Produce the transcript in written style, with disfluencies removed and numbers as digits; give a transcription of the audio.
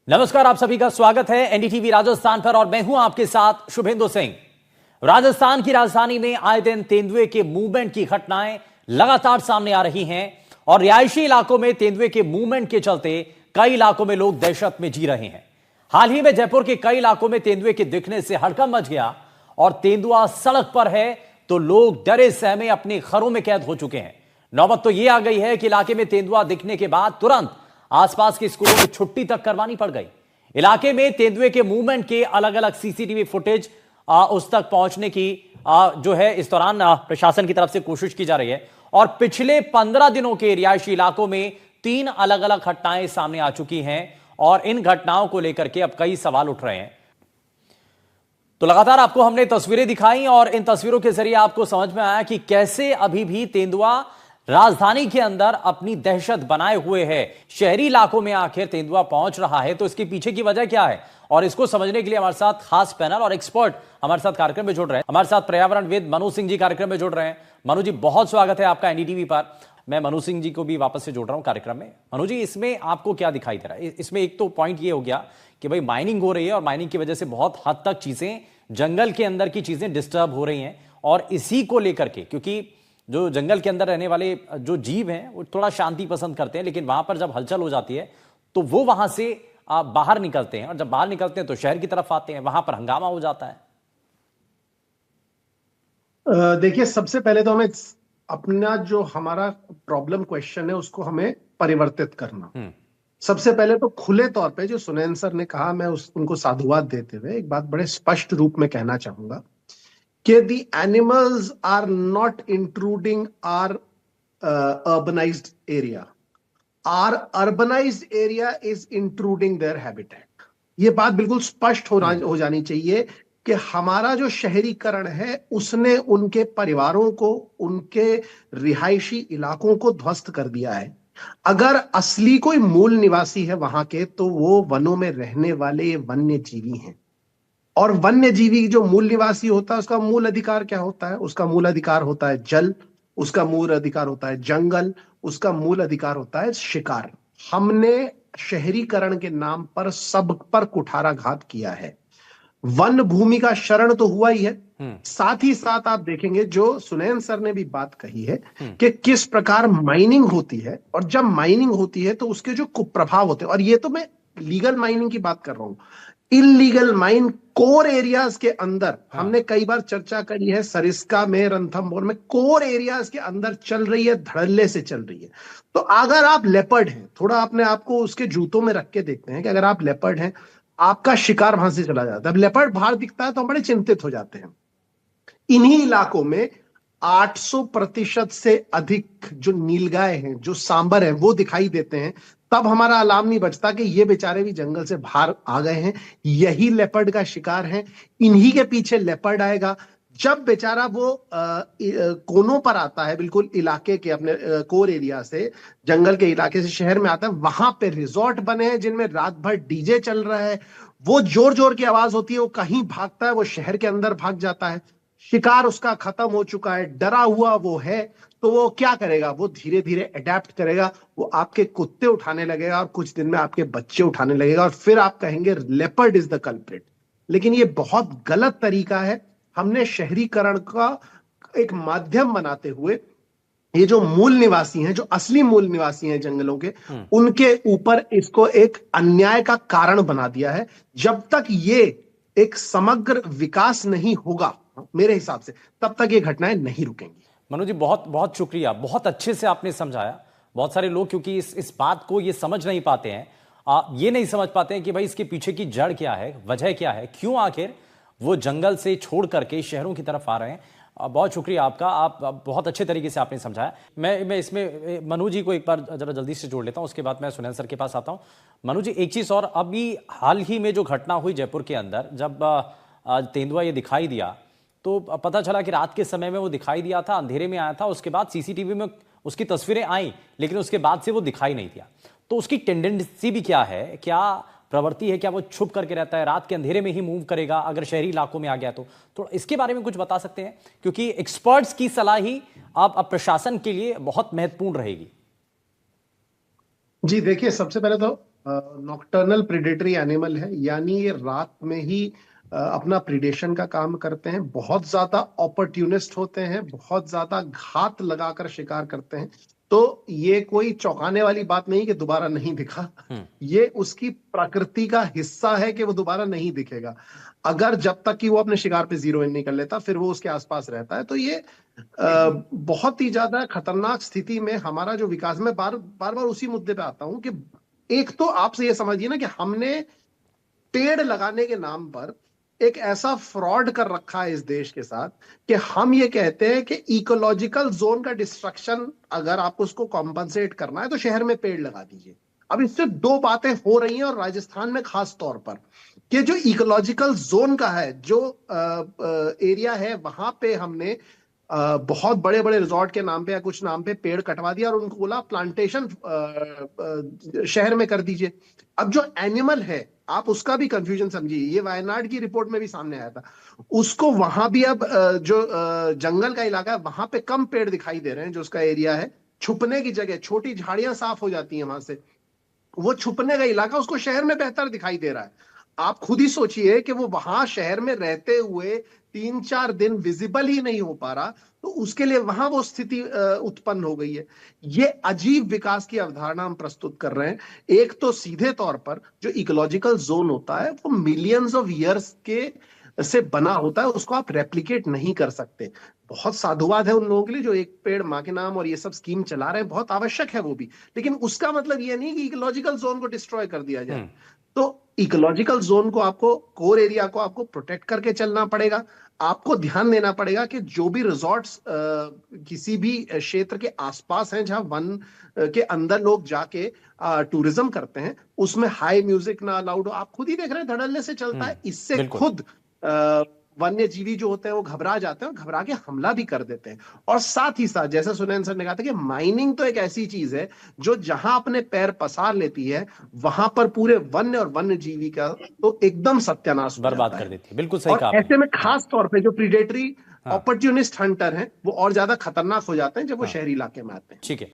नमस्कार, आप सभी का स्वागत है एनडीटीवी राजस्थान पर और मैं हूं आपके साथ शुभेंदु सिंह। राजस्थान की राजधानी में आए दिन तेंदुए के मूवमेंट की घटनाएं लगातार सामने आ रही हैं और रिहायशी इलाकों में तेंदुए के मूवमेंट के चलते कई इलाकों में लोग दहशत में जी रहे हैं। हाल ही में जयपुर के कई इलाकों में तेंदुए के दिखने से हड़कंप मच गया और तेंदुआ सड़क पर है तो लोग डरे सहमे अपने घरों में कैद हो चुके हैं। नौबत तो यह आ गई है कि इलाके में तेंदुआ दिखने के बाद तुरंत आसपास के स्कूलों में छुट्टी तक करवानी पड़ गई। इलाके में तेंदुए के मूवमेंट के अलग अलग सीसीटीवी फुटेज उस तक पहुंचने की जो है इस दौरान प्रशासन की तरफ से कोशिश की जा रही है और पिछले 15 दिनों के रिहायशी इलाकों में 3 अलग अलग घटनाएं सामने आ चुकी हैं और इन घटनाओं को लेकर के अब कई सवाल उठ रहे हैं। तो लगातार आपको हमने तस्वीरें दिखाई और इन तस्वीरों के जरिए आपको समझ में आया कि कैसे अभी भी तेंदुआ राजधानी के अंदर अपनी दहशत बनाए हुए है। शहरी इलाकों में आखिर तेंदुआ पहुंच रहा है तो इसके पीछे की वजह क्या है और इसको समझने के लिए हमारे साथ खास पैनल और एक्सपर्ट हमारे साथ कार्यक्रम में जुड़ रहे हैं। हमारे साथ पर्यावरणविद मनु सिंह जी कार्यक्रम में जुड़ रहे हैं। मनु जी, बहुत स्वागत है आपका एनडीटीवी पर। मैं मनु सिंह जी को भी वापस से जोड़ रहा हूं कार्यक्रम में। मनु जी, इसमें आपको क्या दिखाई दे रहा है? इसमें एक तो पॉइंट ये हो गया कि भाई माइनिंग हो रही है और माइनिंग की वजह से बहुत हद तक चीजें, जंगल के अंदर की चीजें डिस्टर्ब हो रही हैं और इसी को लेकर के, क्योंकि जो जंगल के अंदर रहने वाले जो जीव हैं वो थोड़ा शांति पसंद करते हैं, लेकिन वहां पर जब हलचल हो जाती है तो वो वहां से बाहर निकलते हैं और जब बाहर निकलते हैं तो शहर की तरफ आते हैं, वहां पर हंगामा हो जाता है। देखिए, सबसे पहले तो हमें अपना जो हमारा प्रॉब्लम क्वेश्चन है उसको हमें परिवर्तित करना। सबसे पहले तो खुले तौर पे जो सुनैन सर ने कहा, मैं उनको साधुवाद देते हुए एक बात बड़े स्पष्ट रूप में कहना चाहूंगा कि the animals are not intruding our urbanized area. Our urbanized area is intruding their habitat. ये बात बिल्कुल स्पष्ट हो जानी चाहिए कि हमारा जो शहरीकरण है उसने उनके परिवारों को, उनके रिहायशी इलाकों को ध्वस्त कर दिया है। अगर असली कोई मूल निवासी है वहां के, तो वो वनों में रहने वाले वन्य जीवी हैं। और वन्य जीवी जो मूल निवासी होता है उसका मूल अधिकार क्या होता है? उसका मूल अधिकार होता है जल, उसका मूल अधिकार होता है जंगल, उसका मूल अधिकार होता है शिकार। हमने शहरीकरण के नाम पर सब पर कुठाराघात किया है। वन भूमि का शरण तो हुआ ही है, साथ ही साथ आप देखेंगे जो सुनैन सर ने भी बात कही है कि किस प्रकार माइनिंग होती है, और जब माइनिंग होती है तो उसके जो कुप्रभाव होते हैं, और ये तो मैं लीगल माइनिंग की बात कर रहा हूं। इलीगल माइन कोर एरियाज के अंदर, हमने कई बार चर्चा करी है, सरिस्का में, रणथंभौर में कोर एरियाज के अंदर चल रही है, धड़ल्ले से चल रही है। तो अगर आप लेपर्ड हैं, थोड़ा अपने आप को उसके जूतों में रख के देखते हैं कि अगर आप लेपर्ड हैं, आपका शिकार वहां से चला जाता है। अब लेपर्ड बाहर दिखता है तो हम बड़े चिंतित हो जाते हैं। इन्हीं इलाकों में 800% से अधिक जो नीलगाय हैं, जो सांबर हैं, वो दिखाई देते हैं। तब हमारा अलार्म नहीं बजता कि ये बेचारे भी जंगल से बाहर आ गए हैं, यही लेपर्ड का शिकार हैं, इन्हीं के पीछे लेपर्ड आएगा। जब बेचारा वो कोनों पर आता है, बिल्कुल इलाके के अपने कोर एरिया से, जंगल के इलाके से शहर में आता है, वहां पे रिजॉर्ट बने हैं जिनमें रात भर डीजे चल रहा है, वो जोर जोर की आवाज होती है, वो कहीं भागता है, वो शहर के अंदर भाग जाता है। शिकार उसका खत्म हो चुका है, डरा हुआ वो है, तो वो क्या करेगा? वो धीरे धीरे अडेप्ट करेगा, वो आपके कुत्ते उठाने लगेगा और कुछ दिन में आपके बच्चे उठाने लगेगा और फिर आप कहेंगे लेपर्ड इज द कल्प्रिट। लेकिन ये बहुत गलत तरीका है। हमने शहरीकरण का एक माध्यम बनाते हुए ये जो मूल निवासी हैं, जो असली मूल निवासी हैं जंगलों के, उनके ऊपर इसको एक अन्याय का कारण बना दिया है। जब तक ये एक समग्र विकास नहीं होगा मेरे हिसाब से, तब तक ये घटनाएं नहीं रुकेंगी। मनु जी, बहुत बहुत शुक्रिया, बहुत अच्छे से आपने समझाया। बहुत सारे लोग क्योंकि इस बात को ये समझ नहीं पाते हैं, ये नहीं समझ पाते हैं कि भाई इसके पीछे की जड़ क्या है, वजह क्या है, क्यों आखिर वो जंगल से छोड़ करके शहरों की तरफ आ रहे हैं। बहुत शुक्रिया आपका, आप बहुत अच्छे तरीके से आपने समझाया। मैं इसमें मनु जी को एक बार जरा जल्दी से जोड़ लेता हूं, उसके बाद मैं सुनैन सर के पास आता हूं। मनु जी, एक चीज और, अभी हाल ही में जो घटना हुई जयपुर के अंदर, जब तेंदुआ ये दिखाई दिया तो पता चला कि रात के समय में वो दिखाई दिया था, अंधेरे में आया था, उसके बाद सीसीटीवी में उसकी तस्वीरें आई, लेकिन उसके बाद से वो दिखाई नहीं दिया। तो उसकी टेंडेंसी भी क्या है, क्या प्रवृत्ति है, क्या वो छुप करके रहता है, रात के अंधेरे में ही मूव करेगा अगर शहरी इलाकों में आ गया तो इसके बारे में कुछ बता सकते हैं? क्योंकि एक्सपर्ट्स की सलाह ही अब प्रशासन के लिए बहुत महत्वपूर्ण रहेगी। जी देखिए, सबसे पहले तो नॉक्टर्नल प्रिडेटरी एनिमल है, यानी ये रात में ही अपना प्रिडेशन का काम करते हैं। बहुत ज्यादा अपॉर्चुनिस्ट होते हैं, बहुत ज्यादा घात लगाकर शिकार करते हैं। तो ये कोई चौंकाने वाली बात नहीं कि दोबारा नहीं दिखा। ये उसकी प्रकृति का हिस्सा है कि वो दोबारा नहीं दिखेगा। अगर जब तक कि वो अपने शिकार पे जीरो इन नहीं कर लेता, फिर वो उसके आसपास रहता है। तो ये बहुत ही ज्यादा खतरनाक स्थिति में हमारा जो विकास, में बार बार उसी मुद्दे पे आता हूं कि एक तो आपसे ये समझिए ना कि हमने पेड़ लगाने के नाम पर एक ऐसा फ्रॉड कर रखा है इस देश के साथ कि हम ये कहते हैं कि इकोलॉजिकल जोन का डिस्ट्रक्शन अगर आपको उसको कॉम्पनसेट करना है तो शहर में पेड़ लगा दीजिए। अब इससे दो बातें हो रही हैं, और राजस्थान में खास तौर पर, कि जो इकोलॉजिकल जोन का है, जो एरिया है, वहां पे हमने बहुत बड़े बड़े रिजॉर्ट के नाम पे या कुछ नाम पे पेड़ कटवा दिया और उनको बोला प्लांटेशन शहर में कर दीजिए। अब जो एनिमल है, आप उसका भी कंफ्यूजन समझिए। ये वायनाड की रिपोर्ट में भी सामने आया था। उसको वहां भी अब जो जंगल का इलाका है वहां पे कम पेड़ दिखाई दे रहे हैं। जो उसका एरिया है, छुपने की जगह, छोटी झाड़ियां साफ हो जाती हैं वहां से, वो छुपने का इलाका उसको शहर में बेहतर दिखाई दे रहा है। आप खुद ही सोचिए कि वो वहां शहर में रहते हुए 3-4 दिन विजिबल ही नहीं हो पा रहा, तो उसके लिए वहां वो स्थिति उत्पन्न हो गई है। ये अजीब विकास की अवधारणा हम प्रस्तुत कर रहे हैं। एक तो सीधे तौर पर जो इकोलॉजिकल जोन होता है वो मिलियंस ऑफ ईयर्स के से बना होता है, उसको आप रेप्लिकेट नहीं कर सकते। बहुत साधुवाद है उन लोगों के लिए जो एक पेड़ मां के नाम और ये सब स्कीम चला रहे हैं, बहुत आवश्यक है वो भी, लेकिन उसका मतलब ये नहीं कि इकोलॉजिकल जोन को डिस्ट्रॉय कर दिया जाए। तो इकोलॉजिकल जोन को, आपको कोर एरिया को आपको प्रोटेक्ट करके चलना पड़ेगा। आपको ध्यान देना पड़ेगा कि जो भी रिजॉर्ट्स किसी भी क्षेत्र के आसपास हैं, जहां वन के अंदर लोग जाके टूरिज्म करते हैं, उसमें हाई म्यूजिक ना अलाउड हो। आप खुद ही देख रहे हैं धड़ल्ले से चलता है। इससे खुद वन्य जीवी जो होते हैं वो घबरा जाते हैं और घबरा के हमला भी कर देते हैं। और साथ ही साथ, जैसा सुनैन सर ने कहा था कि माइनिंग तो एक ऐसी चीज है जो जहां अपने पैर पसार लेती है, वहां पर पूरे वन्य और वन्य जीवी का तो एकदम सत्यानाश बर्बाद कर देती है। बिल्कुल सही कहा। ऐसे में खास तौर पे जो प्रीडेटरी अपॉर्चुनिस्ट हंटर हैं वो और ज्यादा खतरनाक हो जाते हैं जब वो शहरी इलाके में आते हैं। ठीक है।